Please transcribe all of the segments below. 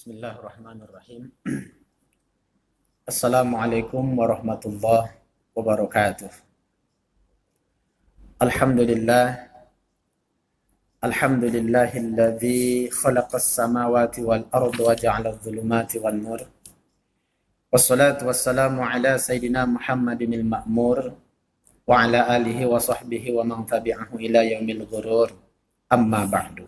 Bismillahirrahmanirrahim. Assalamualaikum warahmatullahi wabarakatuh. Alhamdulillah. Alhamdulillahilladzi khalaqas samawati wal arda wa ja'ala adh-dhulumati wan nur. Wassalatu wassalamu ala sayyidina Muhammadinil ma'mur wa ala alihi wa sahbihi wa man tabi'ahu ila yaumil ghurur. Amma ba'du.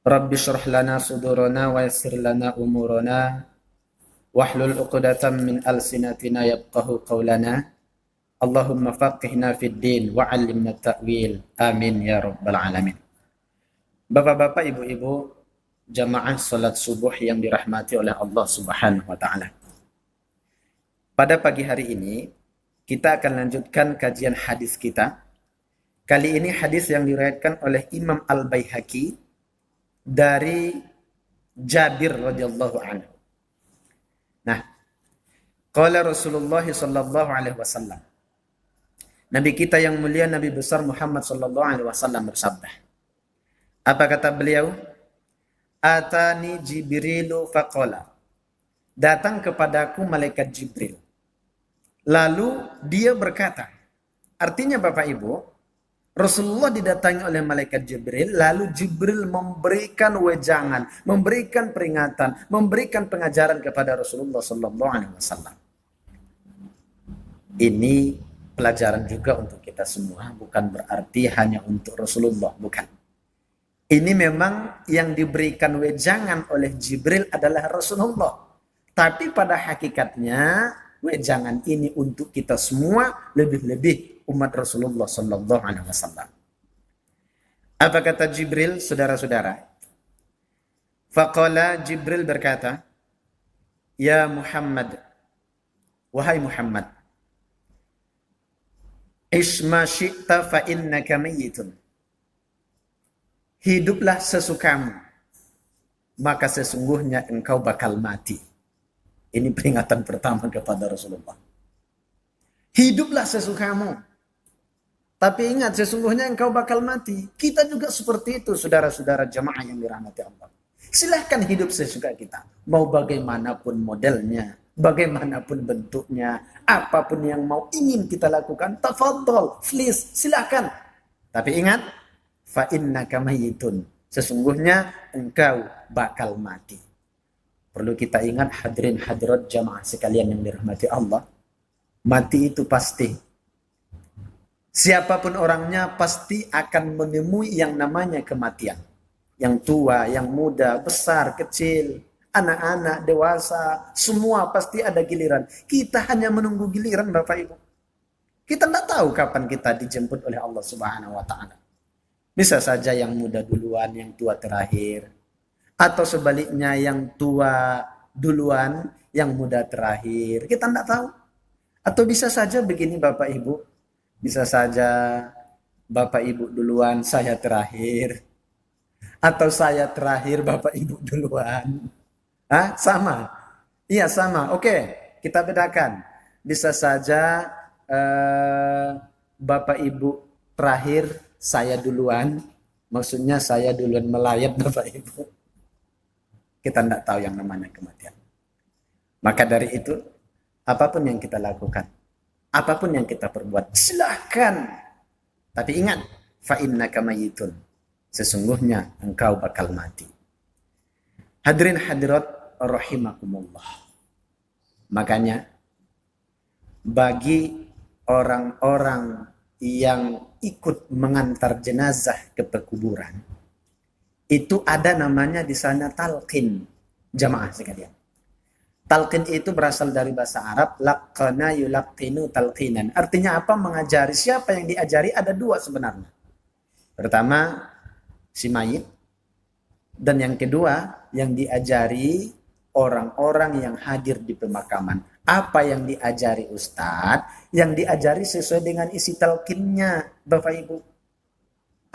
Rabbi syrah lana sudurana wa yassir lana umurana wahlul 'uqdatam min alsinatina yafqahu qawlana. Allahumma faqihna fid din wa 'allimna ta'wil. Amin ya rabbal alamin. Bapak-bapak, ibu-ibu, jamaah salat subuh yang dirahmati oleh Allah Subhanahu wa taala. Pada pagi hari ini kita akan lanjutkan kajian hadis kita. Kali ini hadis yang diriwayatkan oleh Imam Al-Baihaqi dari Jabir radhiyallahu anhu. Nah, qala Rasulullah sallallahu alaihi wasallam. Nabi kita yang mulia, Nabi besar Muhammad sallallahu alaihi wasallam bersabda. Apa kata beliau? Atani Jibrilu faqala. Datang kepadaku malaikat Jibril. Lalu dia berkata. Artinya Bapak Ibu, Rasulullah didatangi oleh malaikat Jibril, lalu Jibril memberikan wejangan, memberikan peringatan, memberikan pengajaran kepada Rasulullah sallallahu alaihi wasallam. Ini pelajaran juga untuk kita semua, bukan berarti hanya untuk Rasulullah, bukan. Ini memang yang diberikan wejangan oleh Jibril adalah Rasulullah. Tapi pada hakikatnya wejangan ini untuk kita semua, lebih-lebih umat Rasulullah sallallahu alaihi wasallam. Apa kata Jibril, saudara-saudara? Faqala, Jibril berkata, "Ya Muhammad, wahai Muhammad, isma syi'ta fa innaka mayyitun." Hiduplah sesukamu, maka sesungguhnya engkau bakal mati. Ini peringatan pertama kepada Rasulullah. Hiduplah sesukamu. Tapi ingat, sesungguhnya engkau bakal mati. Kita juga seperti itu, saudara-saudara jamaah yang dirahmati Allah. Silahkan hidup sesuka kita. Mau bagaimanapun modelnya, bagaimanapun bentuknya, apapun yang mau ingin kita lakukan, tafadhol, please, silahkan. Tapi ingat, fa innaka mayyitun. Sesungguhnya engkau bakal mati. Perlu kita ingat, hadirin hadirat jamaah sekalian yang dirahmati Allah. Mati itu pasti. Siapapun orangnya pasti akan menemui yang namanya kematian. Yang tua, yang muda, besar, kecil, anak-anak, dewasa, semua pasti ada giliran. Kita hanya menunggu giliran Bapak Ibu. Kita tidak tahu kapan kita dijemput oleh Allah Subhanahu wa taala. Bisa saja yang muda duluan, yang tua terakhir. Atau sebaliknya yang tua duluan, yang muda terakhir. Kita tidak tahu. Atau bisa saja begini Bapak Ibu. Bisa saja Bapak Ibu duluan, saya terakhir. Atau saya terakhir, Bapak Ibu duluan. Hah? Sama? Iya sama. Oke, kita bedakan. Bisa saja Bapak Ibu terakhir, saya duluan. Maksudnya saya duluan melayat Bapak Ibu. Kita tidak tahu yang namanya kematian. Maka dari itu, apapun yang kita lakukan, apapun yang kita perbuat, silahkan. Tapi ingat, fa innaka mayyitun. Sesungguhnya engkau bakal mati. Hadirin hadirat rahimakumullah. Makanya bagi orang-orang yang ikut mengantar jenazah ke pekuburan, itu ada namanya di sana talqin, jamaah sekalian. Talqin itu berasal dari bahasa Arab, laqana yulaqinu talqinan. Artinya apa? Mengajari. Siapa yang diajari? Ada dua sebenarnya. Pertama, si mayit. Dan yang kedua, yang diajari orang-orang yang hadir di pemakaman. Apa yang diajari Ustadz? Yang diajari sesuai dengan isi talqinnya, Bapak Ibu.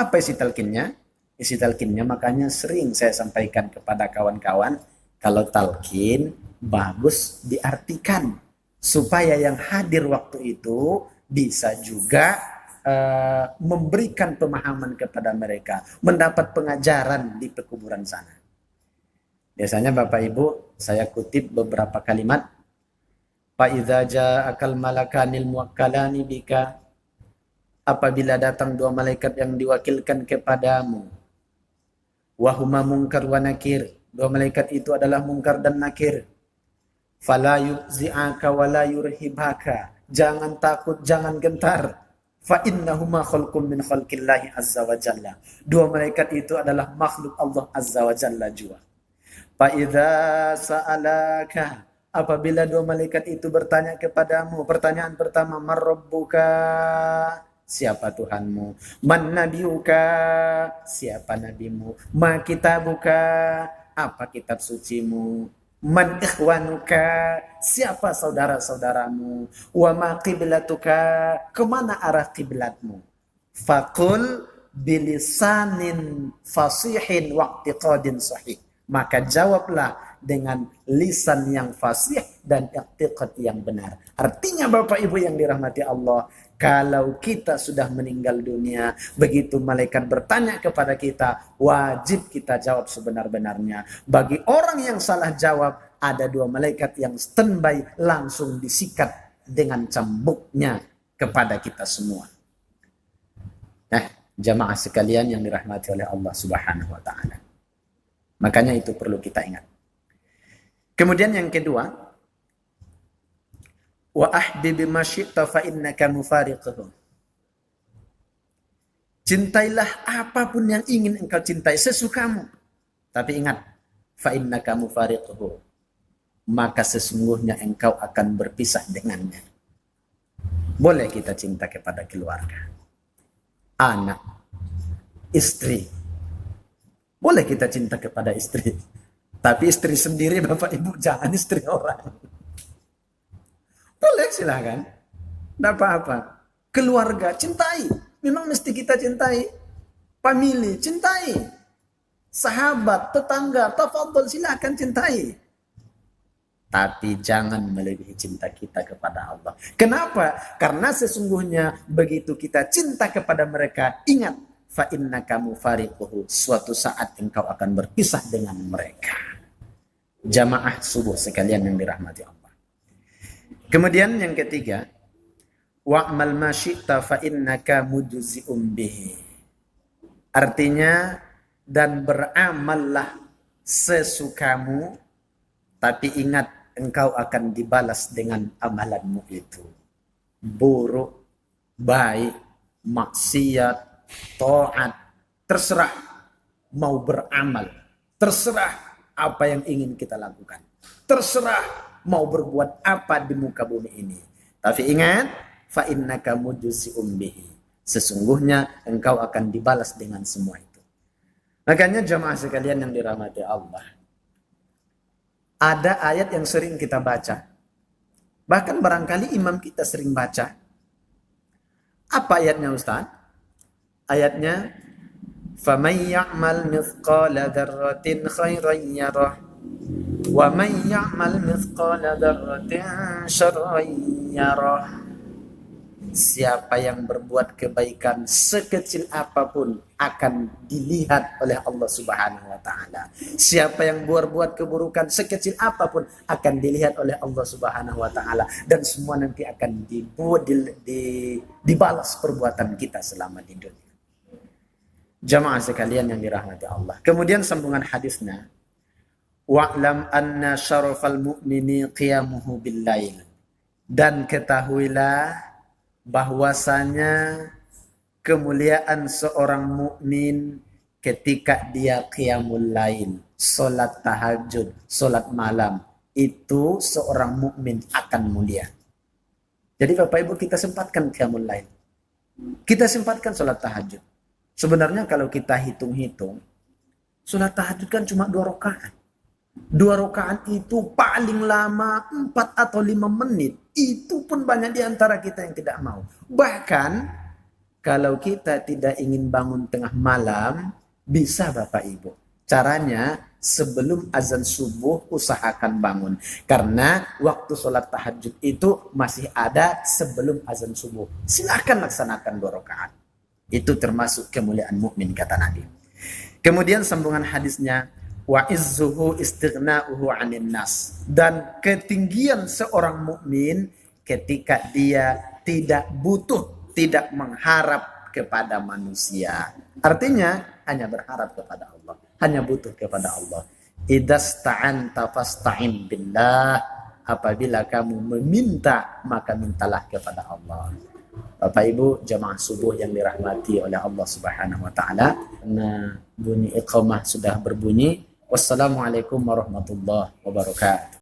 Apa isi talqinnya? Isi talqinnya makanya sering saya sampaikan kepada kawan-kawan, kalau talqin bagus diartikan supaya yang hadir waktu itu bisa juga memberikan pemahaman kepada mereka, mendapat pengajaran di pekuburan sana. Biasanya Bapak Ibu, saya kutip beberapa kalimat. Fa idza ja'akal malakanil muwakkalani bika, apabila datang dua malaikat yang diwakilkan kepadamu, wa huma munkar wa nakir, dua malaikat itu adalah munkar dan nakir. Fala yuz'aka wa la yurhibaka, jangan takut, jangan gentar. Fa innahuma khalqum min khalqillahi azza wa jalla, dua malaikat itu adalah makhluk Allah azza wa jalla juga. Fa idza sa'alaka, apabila dua malaikat itu bertanya kepadamu, pertanyaan pertama, marrabbuka, siapa Tuhanmu? Man nabiyuka, siapa nabimu? Ma kitabuka, apa kitab sucimu? Man ikhwanuka, siapa saudara-saudaramu? Wa ma qiblatuka, kemana arah kiblatmu? Faqul bilisanin fasihin waqtiqadin sahih, maka jawablah dengan lisan yang fasih dan i'tiqad yang benar. Artinya Bapak Ibu yang dirahmati Allah, kalau kita sudah meninggal dunia, begitu malaikat bertanya kepada kita, wajib kita jawab sebenar-benarnya. Bagi orang yang salah jawab, ada dua malaikat yang standby langsung disikat dengan cambuknya kepada kita semua. Nah, jamaah sekalian yang dirahmati oleh Allah Subhanahu wa taala. Makanya itu perlu kita ingat. Kemudian yang kedua, wa ahbib ma syi'ta fa innaka mufariquhu. Cintailah apapun yang ingin engkau cintai sesukamu. Tapi ingat, fa innaka mufariquhu, maka sesungguhnya engkau akan berpisah dengannya. Boleh kita cinta kepada keluarga, anak, istri. Boleh kita cinta kepada istri. Tapi istri sendiri Bapak Ibu, jangan istri orang. Boleh silakan. Tidak apa-apa. Keluarga cintai. Memang mesti kita cintai. Family cintai. Sahabat, tetangga, tafadhol silakan cintai. Tapi jangan melebihi cinta kita kepada Allah. Kenapa? Karena sesungguhnya begitu kita cinta kepada mereka, ingat, fa innaka mufariquhu, suatu saat engkau akan berpisah dengan mereka. Jamaah subuh sekalian yang dirahmati Allah. Kemudian yang ketiga, wa'mal ma syi'ta fa innaka mujzi'um bihi. Artinya, dan beramallah sesukamu, tapi ingat engkau akan dibalas dengan amalanmu itu. Buruk, baik, maksiat, taat, terserah mau beramal, terserah apa yang ingin kita lakukan, terserah mau berbuat apa di muka bumi ini. Tapi ingat, fa innaka mujzi'um bihi, sesungguhnya engkau akan dibalas dengan semua itu. Makanya jamaah sekalian yang dirahmati Allah, ada ayat yang sering kita baca, bahkan barangkali imam kita sering baca. Apa ayatnya Ustaz? Ayatnya, faman ya'mal mithqala dzarratin khairan yarah wa man ya'mal mithqala dzarratin syarran yarah. Siapa yang berbuat kebaikan sekecil apapun akan dilihat oleh Allah Subhanahu wa taala. Siapa yang berbuat keburukan sekecil apapun akan dilihat oleh Allah Subhanahu wa taala, dan semua nanti akan dibalas perbuatan kita selama di dunia. Jamaah sekalian yang dirahmati Allah. Kemudian sambungan hadisnya, wa'lam anna syarafal mu'mini qiyamuhu bil lail. Dan ketahuilah bahwasanya kemuliaan seorang mukmin ketika dia qiyamul lail, salat tahajud, salat malam, itu seorang mukmin akan mulia. Jadi Bapak Ibu, kita sempatkan qiyamul lail. Kita sempatkan salat tahajud. Sebenarnya kalau kita hitung-hitung, salat tahajud kan cuma 2 rakaat. 2 rakaat itu paling lama 4 atau 5 menit. Itu pun banyak di antara kita yang tidak mau. Bahkan kalau kita tidak ingin bangun tengah malam, bisa Bapak Ibu. Caranya sebelum azan subuh usahakan bangun. Karena waktu sholat tahajud itu masih ada sebelum azan subuh. Silakan laksanakan 2 rakaat. Itu termasuk kemuliaan mukmin kata Nabi. Kemudian sambungan hadisnya, wa izzuhu istighna'uhu 'anil nas. Dan ketinggian seorang mukmin ketika dia tidak butuh, tidak mengharap kepada manusia. Artinya hanya berharap kepada Allah, hanya butuh kepada Allah. Idasta'anta fasta'in billah. Apabila kamu meminta, maka mintalah kepada Allah. Bapak Ibu jamaah subuh yang dirahmati oleh Allah Subhanahu wa taala, karena bunyi iqamah sudah berbunyi. Wassalamualaikum warahmatullahi wabarakatuh.